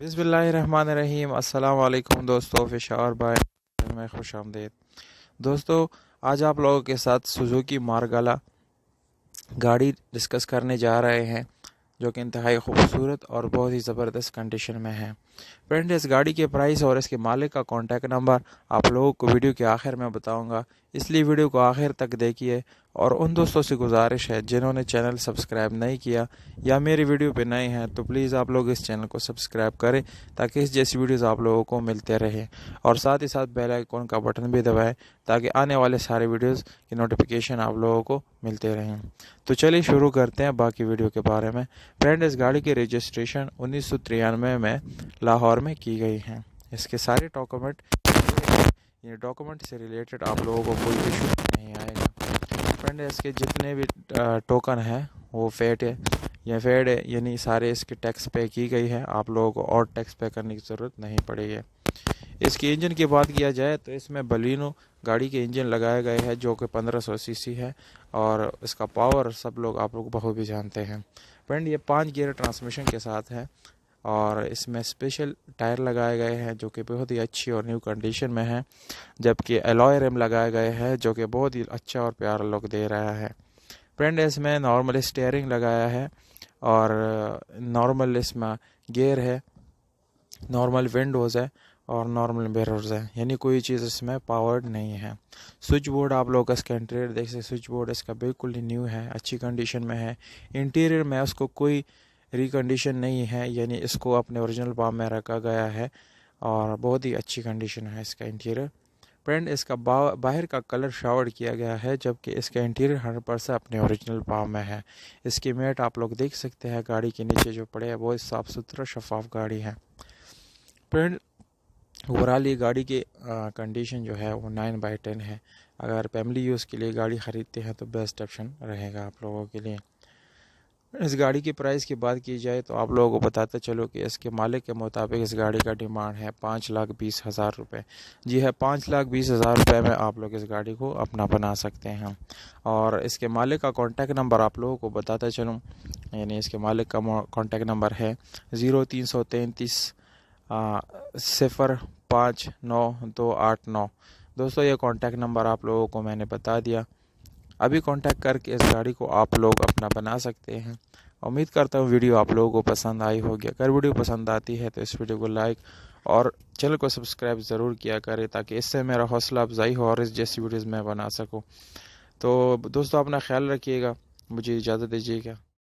बिस्मिल्लाहिर्रहमानिर्रहीम। अस्सलाम वालेकुम दोस्तों, फिशावर भाई में खुश आमदीद। दोस्तों, आज आप लोगों के साथ सुजुकी मार्गाला गाड़ी डिस्कस करने जा रहे हैं, जो कि इंतहाई खूबसूरत और बहुत ही ज़बरदस्त कंडीशन में है। फ्रेंड, इस गाड़ी के प्राइस और इसके मालिक का कॉन्टैक्ट नंबर आप लोगों को वीडियो के आखिर में बताऊंगा, इसलिए वीडियो को आखिर तक देखिए। और उन दोस्तों से गुजारिश है जिन्होंने चैनल सब्सक्राइब नहीं किया या मेरी वीडियो पे नए हैं, तो प्लीज़ आप लोग इस चैनल को सब्सक्राइब करें ताकि इस जैसी वीडियोज़ आप लोगों को मिलते रहे। और साथ ही साथ बेल आइकॉन का बटन भी दबाएं ताकि आने वाले सारे वीडियोज़ की नोटिफिकेशन आप लोगों को मिलते रहें। तो चलिए शुरू करते हैं बाकी वीडियो के बारे में। फ्रेंड, इस गाड़ी की रजिस्ट्रेशन 1993 में लाहौर में की गई हैं। इसके सारे डॉक्यूमेंट से रिलेटेड आप लोगों को कोई इशू नहीं आएगा। फ्रेंड, इसके जितने भी टोकन है वो फेड है, यानी सारे इसके टैक्स पे की गई है। आप लोगों को और टैक्स पे करने की ज़रूरत नहीं पड़ेगी। इसकी इंजन की बात किया जाए तो इसमें बलिनो गाड़ी के इंजन लगाए गए हैं, जो कि 1500 सीसी है। और इसका पावर सब लोग आप लोग बहुत भी जानते हैं। फ्रेंड, ये 5 गियर ट्रांसमिशन के साथ है और इसमें स्पेशल टायर लगाए गए हैं, जो कि बहुत ही अच्छी और न्यू कंडीशन में है। जबकि एलॉय रिम लगाए गए हैं, जो कि बहुत ही अच्छा और प्यारा लुक दे रहा है। फ्रेंड, इसमें नॉर्मल स्टीयरिंग लगाया है और नॉर्मल इसमें गियर है, नॉर्मल विंडोज़ है और नॉर्मल मिरर्स है, यानी कोई चीज़ इसमें पावर्ड नहीं है। स्विच बोर्ड आप लोग इसका इंटीरियर देख सकते। स्विच बोर्ड इसका बिल्कुल ही न्यू है, अच्छी कंडीशन में है। इंटीरियर में उसको कोई रिकंडीशन नहीं है, यानी इसको अपने ओरिजिनल फॉर्म में रखा गया है और बहुत ही अच्छी कंडीशन है इसका इंटीरियर। फ्रेंड, इसका बाहर का कलर शावर किया गया है, जबकि इसका इंटीरियर 100% अपने ओरिजिनल फॉर्म में है। इसकी मैट आप लोग देख सकते हैं, गाड़ी के नीचे जो पड़े है बहुत साफ़ सुथरा शफाफ गाड़ी है। फ्रेंड, ओवरऑल ये गाड़ी की कंडीशन जो है वो 9/10 है। अगर फैमिली यूज़ के लिए गाड़ी ख़रीदते हैं तो बेस्ट ऑप्शन रहेगा आप लोगों के लिए। इस गाड़ी की प्राइस की बात की जाए तो आप लोगों को बताते चलो कि इसके मालिक के मुताबिक इस गाड़ी का डिमांड है 5,20,000 रुपये। जी है, 5,20,000 रुपये में आप लोग इस गाड़ी को अपना बना सकते हैं। और इसके मालिक का कॉन्टैक्ट नंबर आप लोगों को बताते चलूँ, यानी इसके मालिक का कॉन्टैक्ट नंबर है 0333 059289। दोस्तों, ये कॉन्टैक्ट नंबर आप लोगों को मैंने बता दिया। अभी कांटेक्ट करके इस गाड़ी को आप लोग अपना बना सकते हैं। उम्मीद करता हूँ वीडियो आप लोगों को पसंद आई होगी। अगर वीडियो पसंद आती है तो इस वीडियो को लाइक और चैनल को सब्सक्राइब ज़रूर किया करें, ताकि इससे मेरा हौसला अफजाई हो और इस जैसी वीडियोज़ मैं बना सकूँ। तो दोस्तों, अपना ख्याल रखिएगा, मुझे इजाज़त दीजिएगा।